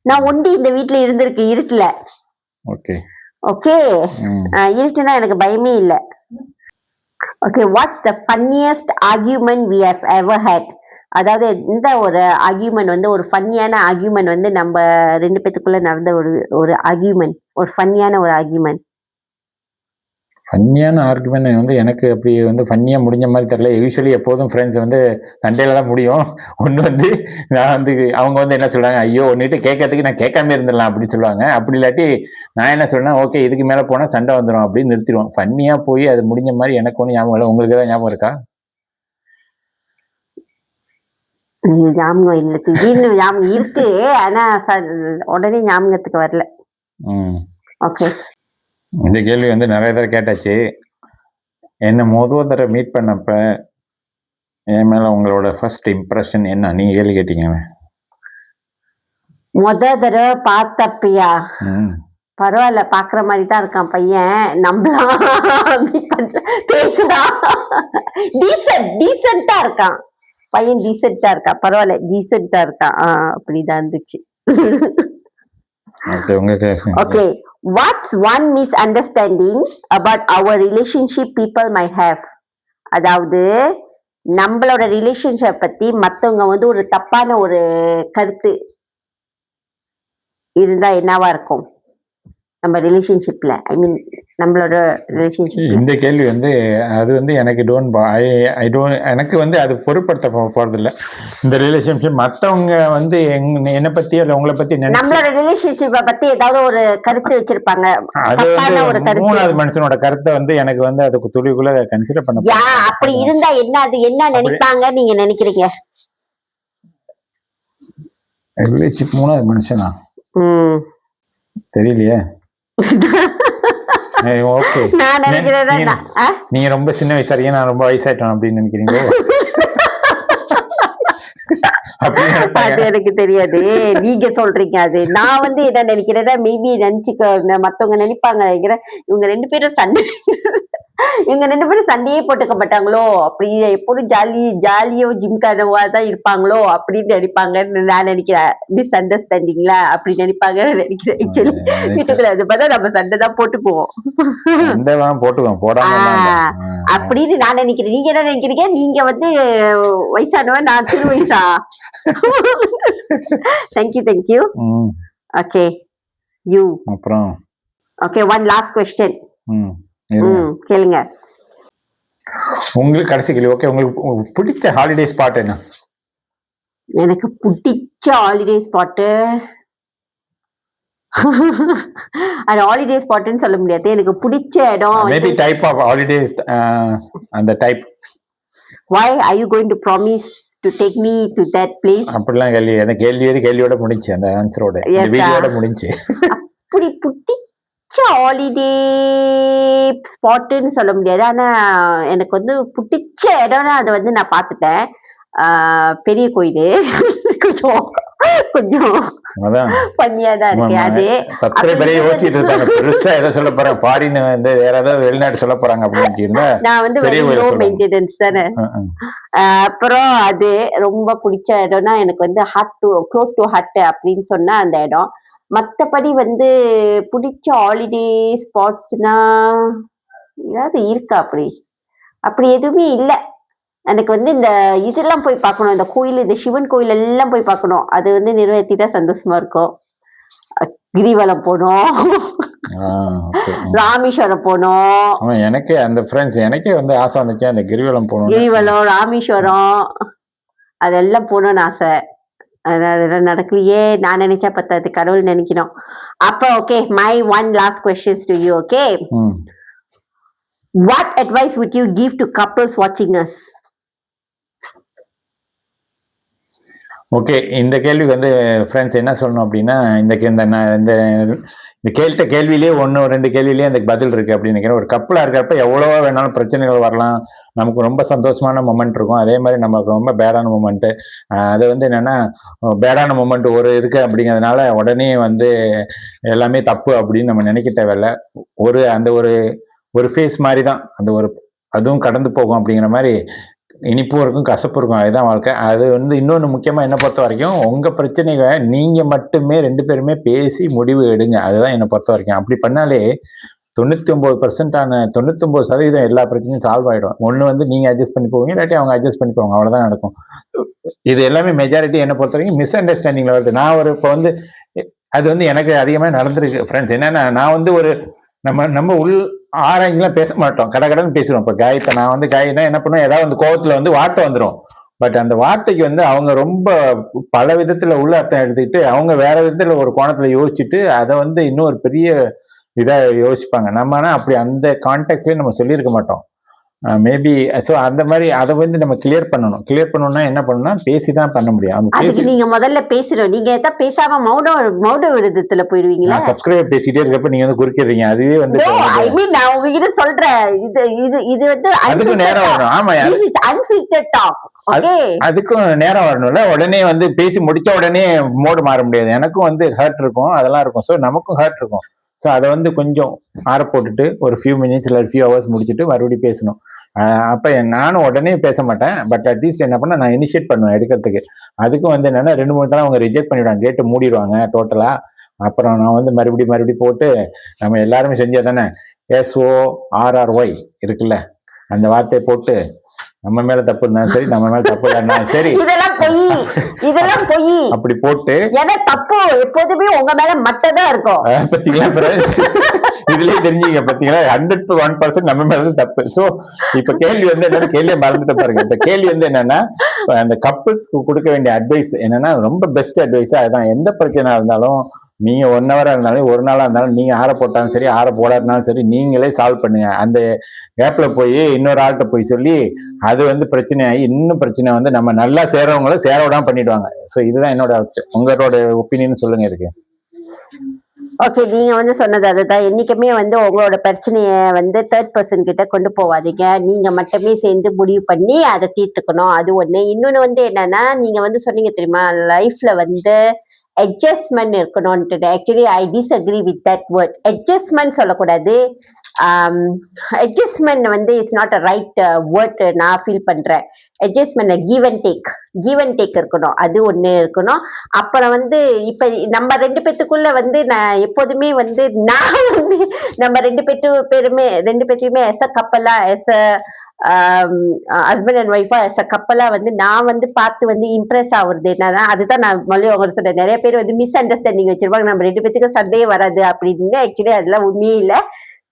நான் ஒண்டி இந்த வீட்டுல இருந்திருக்கு இருட்டுல. ஓகே ஓகே, இருட்டுனா எனக்கு பயமே இல்ல. Okay, what's the funniest argument we have ever had? அதாவது இந்த ஒரு ஆர்கியூமெண்ட் வந்து ஒரு ஃபன்னியான ஆர்கியூமெண்ட் வந்து நம்ம 2 பேத்துக்குள்ள நடந்த ஒரு ஆர்கியூமெண்ட், ஒரு ஃபன்னியான ஒரு ஆர்கியூமெண்ட். ஃபன்னியான ஆர்குமெண்ட் வந்து எனக்கு அப்படி வந்து ஃபன்னியாக முடிஞ்ச மாதிரி தெரியல. யூஸ்வலி எப்போதும் ஃப்ரெண்ட்ஸ் வந்து சண்டையில தான் முடியும். ஒன்று வந்து நான் வந்து அவங்க வந்து என்ன சொல்கிறாங்க, ஐயோ ஒன்றுட்டு கேட்கறதுக்கு நான் கேட்காம இருந்துடலாம் அப்படின்னு சொல்லுவாங்க. அப்படி இல்லாட்டி நான் என்ன சொல்றேன், ஓகே இதுக்கு மேலே போனால் சண்டை வந்துடும் அப்படின்னு நிறுத்திடுவோம். ஃபன்னியாக போய் அது முடிஞ்ச மாதிரி எனக்கு ஒன்றும் ஞாபகம் இல்லை. உங்களுக்கு ஏதாவது ஞாபகம் இருக்கா? ஞாபகம் இல்லை, திடீர்னு ஞாபகம் இருக்கு, ஆனா உடனே ஞாபகத்துக்கு வரல. ஓகே, இந்த கேள்வி வந்து நிறைய தடவை கேட்டாச்சு. என்ன முதல் தடவை மீட் பண்ணப்ப என் மேல உங்களோட ஃபர்ஸ்ட் இம்ப்ரெஷன் என்ன? நீங்க கேள்வி கேட்டீங்க. தடவை பார்த்தப்பியா? பரவாயில்ல, பாக்குற மாதிரி தான் இருக்கான் பையன். நம்பலாம் பேசலாம், டீசென்ட்டா இருக்கான் பையன், டீசென்ட்டா இருக்கான். பரவாயில்ல, டீசென்ட்டா இருக்கான். அப்படிதான் இருந்துச்சு. Okay, what's one misunderstanding about our relationship people might have? அதாவது நம்மளோட ரிலேஷன்ஷிப் பத்தி மத்தவங்க வந்து ஒரு தப்பான ஒரு கருத்து இருந்தா என்னவா இருக்கும் நம்ம ரிலேஷன்ஷிப்ல? ஐ மீன் நம்மளோட ரிலேஷன்ஷிப். இந்த கேள்வி வந்து அது வந்து எனக்கு எனக்கு வந்து அது பொருட்படுத்த போறதில்லை. இந்த ரிலேஷன்ஷிப் மற்றவங்க வந்து என்னை பத்தி இல்லை உங்களை பத்தி நம்மளோட ரிலேஷன்ஷிப்பை பத்தி ஏதாவது ஒரு கருத்து வச்சிருப்பாங்க. அது வந்து மூணாவது மனுஷனோட கருத்தை வந்து எனக்கு வந்து அதுக்கு துளிக்குள்ள கன்சிடர் பண்ண. அப்படி இருந்தா என்ன, அது என்ன நினைப்பாங்க நீங்க நினைக்கிறீங்க? ரிலேஷன்ஷிப் மூணாவது மனுஷனா தெரியலையே. ஓகே, நான் நினைக்கிறேன் நீங்க ரொம்ப சின்ன வயசா இருக்கீங்க, நான் ரொம்ப வயசாயிட்டேன் அப்படின்னு நினைக்கிறீங்களோ? அது எனக்கு தெரியாது, நீங்க சொல்றீங்க. அது நான் வந்து என்ன நினைக்கிறேன்னா, மேபி நினைச்சுக்க மத்தவங்க நினைப்பாங்க நினைக்கிறேன், இவங்க 2 பேரும் சண்டையே போட்டுக்க மாட்டாங்களோ, அப்படி எப்போதும் ஜாலியோ ஜிம்கானவா தான் இருப்பாங்களோ அப்படின்னு நினைப்பாங்கன்னு நான் நினைக்கிறேன். மிஸ் அண்டர்ஸ்டாண்டிங்ல அப்படி நினைப்பாங்கன்னு நினைக்கிறேன். ஆக்சுவலி வீட்டுக்குள்ள அது பார்த்தா நம்ம சண்டை தான் போட்டுக்குவோம் அப்படின்னு நான் நினைக்கிறேன். நீங்க என்ன நினைக்கிறீங்க? நீங்க வந்து வயசானவன், நான் சிறு வயசா? தேங்க்யூ. ஓகே, யூ அப்புறம் ஓகே, ஒன் லாஸ்ட் क्वेश्चन. கேளுங்க. உங்களுக்கு கடைசி கேள்வி. ஓகே, உங்களுக்கு பிடிச்ச ஹாலிடே ஸ்பாட் என்ன? எனக்கு பிடிச்ச ஹாலிடே ஸ்பாட் அது ஹாலிடே ஸ்பாட்னு சொல்ல முடியாது. எனக்கு பிடிச்ச இடம் மேபி டைப் ஆஃப் ஹாலிடேஸ், அந்த type. why are you going to promise to take me to that place? அப்படிலாம் கேள்வி, அந்த கேள்வியோட முடிஞ்சு, அந்த ஆன்சரோட வீடியோட முடிஞ்சு. அப்படி பிடிச்ச ஹாலிடே ஸ்பாட்டுன்னு சொல்ல முடியாது. ஆனா எனக்கு வந்து பிடிச்ச இடம்னா அதை வந்து நான் பார்த்துட்டேன். பெரிய கோயிலு கொஞ்சம் கொஞ்சம் பண்ணியாதான் இருக்கு. அது சப்ஸ்கிரைபரே யோசிச்சுட்டு இருக்காங்க பெருசா எதை சொல்ல போறாங்க, ஃபாரின் வந்து வேற ஏதாவது வெளிநாடு சொல்ல போறாங்க அப்படின்னு. நான் வந்து லோ மெயின்டெனன்ஸ் தானே. அப்புறம் அது ரொம்ப பிடிச்ச இடம்னா எனக்கு வந்து க்ளோஸ் டு ஹார்ட் அப்படின்னு சொன்னா அந்த இடம். மத்தபடி வந்து பிடிச்ச ஹாலிடே ஸ்பாட்ஸ்னா ஏதாவது இருக்கா? அப்படி எதுவுமே இல்ல. எனக்கு வந்து இந்த இதெல்லாம் போய் பார்க்கணும், இந்த கோயில், இந்த சிவன் கோயில் எல்லாம் போய் பார்க்கணும். அது வந்து நிறைவேற்றிட்டா சந்தோஷமா இருக்கும். கிரிவலம் போனோம், ராமேஸ்வரம் போனோம். எனக்கே அந்த ஃப்ரெண்ட்ஸ் எனக்கே வந்து ஆசை வந்துச்சு அந்த கிரிவலம் போகணும். கிரிவலம், ராமேஸ்வரம் அதெல்லாம் போகணும்னு ஆசை. அதெல்லாம் நடக்கலையே. நான் நினைச்சா பத்தாது, கடவுள் நினைக்கணும். அப்ப okay, my one last questions to you. Okay, what advice would you give to couples watching us? Okay, இந்த கேள்விக்கு வந்து ஃப்ரெண்ட்ஸ் என்ன சொல்லணும் அப்படின்னா, இந்த கேட்ட கேள்வியிலேயே 1-2 கேள்வியிலேயே அந்த பதில் இருக்கு அப்படின்னு நினைக்கிறேன். ஒரு கப்பலா இருக்கிறப்ப எவ்வளவோ வேணாலும் பிரச்சனைகள் வரலாம், நமக்கு ரொம்ப சந்தோஷமான மொமெண்ட் இருக்கும், அதே மாதிரி நமக்கு ரொம்ப பேடான மொமெண்ட்டு. அது வந்து என்னன்னா, பேடான மொமெண்ட் ஒரு இருக்கு அப்படிங்கிறதுனால உடனே வந்து எல்லாமே தப்பு அப்படின்னு நம்ம நினைக்க தேவையில்லை. அந்த ஒரு ஃபேஸ் மாதிரி தான் அதுவும் கடந்து போகும் அப்படிங்கிற மாதிரி. இனிப்பும் இருக்கும், கசப்பும் இருக்கும், அதுதான் வாழ்க்கை. அது வந்து இன்னொன்று முக்கியமாக என்ன பொறுத்த வரைக்கும், உங்கள் பிரச்சனைகளை நீங்கள் மட்டுமே 2 பேருமே பேசி முடிவு எடுங்க. அதுதான் என்னை பொறுத்த வரைக்கும். அப்படி பண்ணாலே 99% எல்லா பிரச்சனையும் சால்வ் ஆகிடும். ஒன்று வந்து நீங்கள் அட்ஜஸ்ட் பண்ணி போவீங்க, இல்லாட்டி அவங்க அட்ஜஸ்ட் பண்ணி போவாங்க, அவ்வளோதான் நடக்கும். இது எல்லாமே மெஜாரிட்டி என்னை பொறுத்த வரைக்கும் மிஸ் அண்டர்ஸ்டாண்டிங்கில் வருது. நான் இப்போ வந்து அது வந்து எனக்கு அதிகமாக நடந்திருக்கு ஃப்ரெண்ட்ஸ். என்னென்னா, நான் வந்து நம்ம உள் ஆராய்ச்சிலாம் பேச மாட்டோம், கடன்னு பேசுவோம். இப்போ காயத்தை நான் வந்து காயினா என்ன பண்ணுவோம், ஏதாவது வந்து கோவத்தில் வந்து வார்த்தை வந்துடும். பட் அந்த வார்த்தைக்கு வந்து அவங்க ரொம்ப பல விதத்துல உள்ள அர்த்தம் எடுத்துக்கிட்டு அவங்க வேற விதத்துல ஒரு கோணத்துல யோசிச்சுட்டு அதை வந்து இன்னும் ஒரு பெரிய இதா யோசிப்பாங்க. நம்மனா அப்படி அந்த கான்டெக்ட்லயே நம்ம சொல்லியிருக்க மாட்டோம். மேபி ஸோ அந்த மாதிரி அதை வந்து நம்ம கிளியர் பண்ணணும்னா என்ன பண்ணணும்னா பேசிதான் பண்ண முடியும். நீங்க முதல்ல பேசணும். நீங்க எதா பேசாம மௌன விரதத்துல போயிருவீங்களா? சப்ஸ்கிரைபர் பேசிட்டே இருக்கப்ப நீங்க வந்து குறுக்கிடுறீங்க. அதுவே வந்து ஐ மீன் நான் உங்ககிட்ட சொல்றேன், இது வந்து அதுக்கும் நேரம் வரணும். ஆமா, அன்ஃபில்டர்ட் டாக். ஓகே, அதுக்கும் நேரம் வரணும்ல. உடனே வந்து பேசி முடிச்ச உடனே மோடு மாற முடியாது. எனக்கும் வந்து ஹர்ட் இருக்கும், அதெல்லாம் இருக்கும். ஸோ நமக்கும் ஹர்ட் இருக்கும். ஸோ அதை வந்து கொஞ்சம் ஆற போட்டுட்டு ஒரு ஃபியூ மினிட்ஸ் இல்லை ஃபியூ ஹவர்ஸ் முடிச்சுட்டு மறுபடியும் பேசணும். அப்போ நானும் உடனே பேச மாட்டேன், பட் அட்லீஸ்ட் என்ன பண்ண நான் இனிஷியேட் பண்ணுவேன் எடுக்கிறதுக்கு. அதுக்கும் வந்து என்னன்னா 2-3 தடவை அவங்க ரிஜெக்ட் பண்ணிவிடுவாங்க, கேட்டு மூடிடுவாங்க டோட்டலா. அப்புறம் நான் வந்து மறுபடியும் போட்டு நம்ம எல்லாருமே செஞ்சா தானே SORRY இருக்குல்ல, அந்த வார்த்தையை போட்டு நம்ம மேல தப்பு இருந்தாலும் சரி, நம்ம மேல தப்பு இல்லைன்னாலும் சரி, இதெல்லாம் பொய் அப்படி போட்டு ஏன்னா தப்பு எப்போதுமே உங்க மேல மட்டும்தான் இருக்கும். பத்தீங்களா, இதுலயே தெரிஞ்சுங்க பத்தீங்களா, 100% நம்ம மேலதான் தப்பு. சோ இப்ப கேள்வி வந்து என்னன்னா, கேள்வியை மறந்துட்டு பாருங்க. இப்ப கேள்வி வந்து என்னன்னா, அந்த கப்பிள்ஸ்க்கு கொடுக்க வேண்டிய அட்வைஸ் என்னன்னா, ரொம்ப பெஸ்ட் அட்வைஸ் அதுதான். எந்த பிரச்சனை இருந்தாலும் நீங்க 1 ஹவரா இருந்தாலும் 1 நாளா இருந்தாலும் நீங்க ஆற போட்டாலும் சரி, ஆற போடாதுனாலும் சரி, நீங்களே சால்வ் பண்ணுங்க. அந்த கேப்ல போய் இன்னொரு ஆள்கிட்ட போய் சொல்லி அது வந்து பிரச்சனை ஆகி இன்னும் பிரச்சனை வந்து நம்ம நல்லா சேரவங்களும் சேர விடாம பண்ணிடுவாங்க. ஸோ இதுதான் என்னோட உங்களோட ஒப்பீனியன் சொல்லுங்க இதுக்கு. ஓகே, நீங்க வந்து சொன்னது அதுதான். என்னைக்குமே வந்து உங்களோட பிரச்சனைய வந்து தேர்ட் பர்சன் கிட்ட கொண்டு போவாதீங்க. நீங்க மட்டுமே சேர்ந்து முடிவு பண்ணி அதை தீர்த்துக்கணும். அது ஒண்ணு. இன்னொன்னு வந்து என்னன்னா, நீங்க வந்து சொன்னீங்க தெரியுமா, லைஃப்ல வந்து அட்ஜஸ்ட்மெண்ட் இருக்கணும்ட்டு. Actually I disagree with that word. Adjustment சொல்லக்கூடாது. அட்ஜஸ்ட்மெண்ட் வந்து it's not a right word நான் ஃபீல் பண்றேன். அட்ஜஸ்ட்மெண்ட் கிவ் அண்ட் டேக் இருக்கணும், அது ஒண்ணு இருக்கணும். அப்புறம் வந்து இப்ப நம்ம 2 பேத்துக்குள்ள வந்து நான் எப்போதுமே வந்து நான் வந்து நம்ம 2 பேத்தையுமே எஸ் அ கப்பலா, எஸ் அ ஹஸ்பண்ட் அண்ட் ஒய்ஃபா, எஸ் அ கப்பலா வந்து நான் வந்து பார்த்து வந்து இம்ப்ரெஸ் ஆகுறது என்னன்னா, அதுதான் நான் மொழி உங்களுக்கு சொல்றேன். நிறைய பேர் வந்து மிஸ் அண்டர்ஸ்டாண்டிங் வச்சிருப்பாங்க, நம்ம 2 பேத்துக்கும் சண்டையே வராது அப்படின்னு. ஆக்சுவலி அதெல்லாம் உண்மையே இல்லை,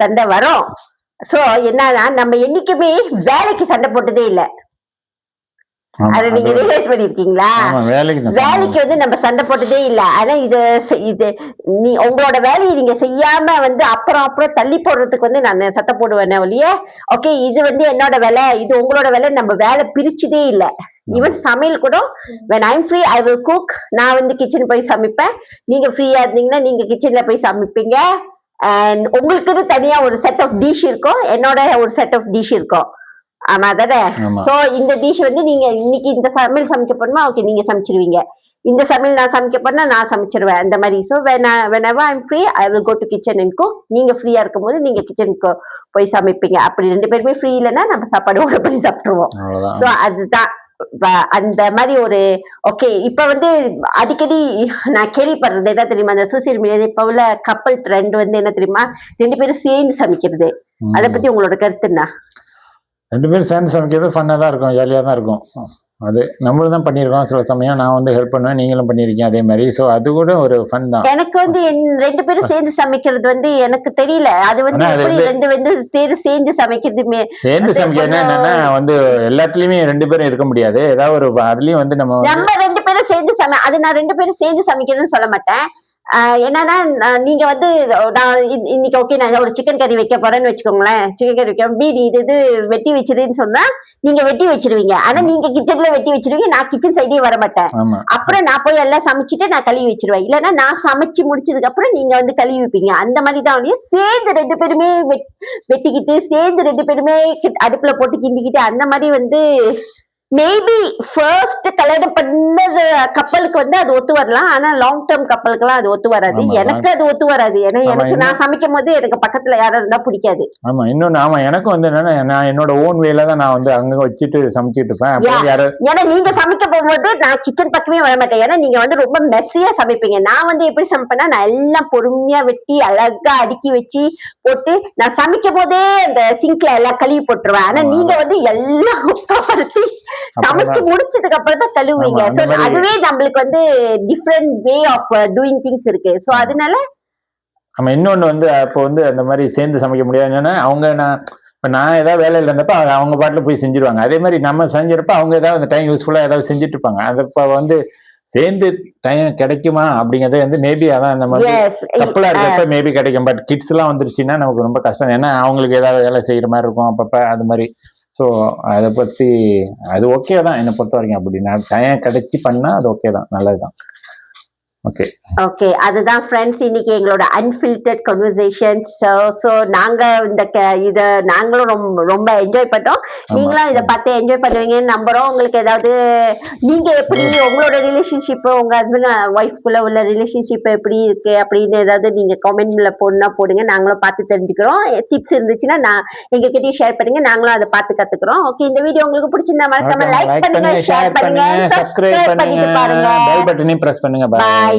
சண்டை வரும். சோ என்னன்னா, நம்ம என்னைக்குமே வேலைக்கு சண்டை போட்டதே இல்லை. அதை நீங்க ரியலைஸ் பண்ணிருக்கீங்களா? வேலைக்கு வந்து நம்ம சண்டை போட்டதே இல்ல. ஆனா இது நீ உங்களோட வேலையை நீங்க செய்யாம வந்து அப்புறம் தள்ளி போடுறதுக்கு வந்து நான் சத்தம் போடுவேன் ஒழிய, ஓகே இது வந்து என்னோட வேலை, இது உங்களோட வேலை, நம்ம வேலை பிரிச்சதே இல்ல. ஈவன் சமையல் கூட when I'm free I will cook. நான் வந்து கிச்சன் போய் சமைப்பேன். நீங்க ஃப்ரீயா இருந்தீங்கன்னா நீங்க கிச்சன்ல போய் சமைப்பீங்க. அண்ட் உங்களுக்குன்னு தனியா ஒரு செட் ஆஃப் டிஷ் இருக்கும், என்னோட ஒரு செட் ஆஃப் டிஷ் இருக்கும். ஆமா தானே? சோ இந்த டிஷ் வந்து நீங்க இன்னைக்கு இந்த சமையல் சமைக்க போறோமா, ஓகே நீங்க சமைச்சிருவீங்க. இந்த சமையல் நான் சமைக்க போனா நான் சமைச்சிருவேன் அந்த மாதிரி. So whenever I'm free I will go to kitchen and cook. நீங்க ஃப்ரீயா இருக்கும் போது நீங்க கிச்சனுக்கு போய் சமைப்பீங்க. அப்படி 2 பேருமே ஃப்ரீ இல்லைன்னா நம்ம சாப்பாடு ஓட பண்ணி சாப்பிட்டுருவோம். ஸோ அதுதான் அந்த மாதிரி ஒரு ஓகே. இப்ப வந்து அடிக்கடி நான் கேள்விப்படுறது என்ன தெரியுமா, அந்த சோசியல் மீடியா இப்ப உள்ள கப்பல் ட்ரெண்ட் வந்து என்ன தெரியுமா, 2 பேரும் சேர்ந்து சமைக்கிறது. அதை பத்தி உங்களோட கருத்து என்ன? 2 பேரும் சேர்ந்து சமைக்கிறது ஃபன்னா தான் இருக்கும், ஜாலியா தான் இருக்கும். அது நம்மளும் தான் பண்ணியிருக்கோம். சில சமயம் நான் வந்து ஹெல்ப் பண்ணுவேன், நீங்களும் பண்ணிருக்கீங்க அதே மாதிரி. ஸோ அது கூட ஒரு ஃபன் தான். எனக்கு வந்து 2 பேரும் சேர்ந்து சமைக்கிறது வந்து எனக்கு தெரியல. அது வந்து எப்படி 2 பேரும் சேர்ந்து சமைக்கிறதுமே, சேர்ந்து சமைக்கிறது என்னன்னா வந்து எல்லாத்துலயுமே 2 பேரும் இருக்க முடியாது. ஏதாவது ஒரு அதுலயும் வந்து நம்ம 2 பேரும் சேர்ந்து அது நான் 2 பேரும் சேர்ந்து சமைக்கிறதுன்னு சொல்ல மாட்டேன். என்னன்னா நீங்க வந்து நான் இன்னைக்கு ஓகே நான் ஒரு சிக்கன் கறி வைக்க போறேன்னு வச்சுக்கோங்களேன். சிக்கன் கறி வைக்க நீ இது வெட்டி வச்சிருன்னு சொன்னா நீங்க வெட்டி வச்சிருவீங்க. ஆனா நீங்க கிச்சன்ல வெட்டி வச்சிருவீங்க, நான் கிச்சன் சைடே வர மாட்டேன். அப்புறம் நான் போய் எல்லாம் சமைச்சிட்டு நான் கழுவி வச்சிருவேன். இல்லைன்னா நான் சமைச்சு முடிச்சதுக்கு அப்புறம் நீங்க வந்து கழுவி வைப்பீங்க. அந்த மாதிரி தான் சேர்ந்து 2 பேருமே வெட்டிக்கிட்டு சேர்ந்து 2 பேருமே அடுப்புல போட்டு கிண்டிக்கிட்டு அந்த மாதிரி வந்து மேபி ஃபர்ஸ்ட் கல்யாணம் பண்ணது கப்பலுக்கு வந்து அது ஒத்து வரலாம். ஆனா லாங் டேர்ம் கப்பலுக்கு எல்லாம் அது ஒத்து வராது. எனக்கு அது ஒத்து வராது. ஏன்னா எனக்கு நான் சமைக்கும் போது எனக்கு பக்கத்துல யாரும் இருந்தா பிடிக்காது. ஆமா இன்னொன்னு ஆமா எனக்கும் வந்து என்னன்னா நான் என்னோட ஓன் வேல தான் நான் வந்து அங்க வச்சுட்டு சமைச்சிட்டு இருப்பேன். ஏன்னா நீங்க சமைக்க போகும்போது நான் கிச்சன் பக்கமே வர மாட்டேன். ஏன்னா நீங்க வந்து ரொம்ப மெஸ்ஸியா சமைப்பீங்க. நான் வந்து எப்படி சமைப்பேன்னா நான் எல்லாம் பொறுமையா வெட்டி அழகா அடுக்கி வச்சு போட்டு நான் சமைக்கும் போதே அந்த சிங்க்ல எல்லாம் கழுவி போட்டுருவேன். ஆனா நீங்க வந்து எல்லாம் உட்கார்த்தி சமைச்சு முடிச்சதுக்கு அப்புறம் தான் கழுவுவீங்க. சோ அதுவே நம்மளுக்கு வந்து different way of doing things இருக்கு. சோ அதனால ஆமா இன்னொன்னு வந்து அப்போ வந்து அந்த மாதிரி சேர்ந்து சமைக்க முடியாது. என்னன்னா அவங்க நான் ஏதாவது வேலையில இருந்தப்ப அவங்க பாட்டுல போய் செஞ்சிருவாங்க. அதே மாதிரி நம்ம செஞ்சிருப்ப அவங்க ஏதாவது அந்த டைம் யூஸ்ஃபுல்லா ஏதாவது செஞ்சுட்டு இருப்பாங்க. அது இப்ப வந்து சேர்ந்து டைம் கிடைக்குமா அப்படிங்கறது வந்து மேபி அதான் அந்த மாதிரி கப்பலா இருக்கப்ப மேபி கிடைக்கும். பட் கிட்ஸ் எல்லாம் வந்துருச்சுன்னா நமக்கு ரொம்ப கஷ்டம். ஏன்னா அவங்களுக்கு ஏதாவது வேலை செய்யற மாதிரி இருக்கும் அப்பப்ப அது மாதிரி. ஸோ அதை பற்றி அது ஓகே தான் என்னை பொறுத்த வரைக்கும். அப்படி நான் டைம் கிடைச்சி பண்ணால் அது ஓகே தான், நல்லது தான். ஓகே ஓகே அதுதான் ஃப்ரெண்ட்ஸ் இன்னைக்கு எங்களோட அன்ஃபில்டர்ட் கன்வர்சேஷன். ஸோ நாங்க இந்த இதை நாங்களும் ரொம்ப என்ஜாய் பண்ணோம். நீங்களும் இதை பார்த்து என்ஜாய் பண்ணுவீங்கன்னு நம்புறோம். உங்களுக்கு ஏதாவது நீங்க எப்படி உங்களோட ரிலேஷன்ஷிப் உங்க ஹஸ்பண்ட் ஒய்ஃப்குள்ள உள்ள ரிலேஷன்ஷிப் எப்படி இருக்கு அப்படின்னு ஏதாவது நீங்க கமெண்ட்ல போடுங்க. நாங்களும் பார்த்து தெரிஞ்சுக்கிறோம். டிப்ஸ் இருந்துச்சுன்னா நான் எங்ககிட்டயும் ஷேர் பண்ணுங்க, நாங்களும் அதை பார்த்து கத்துக்கிறோம். ஓகே இந்த வீடியோ உங்களுக்கு பிடிச்சிருந்தா மறக்காம லைக் பண்ணுங்க, ஷேர் பண்ணுங்க, சப்ஸ்கிரைப் பண்ணிட்டு பாருங்க, பெல் பட்டனையும் பிரஸ் பண்ணுங்க. பாய்.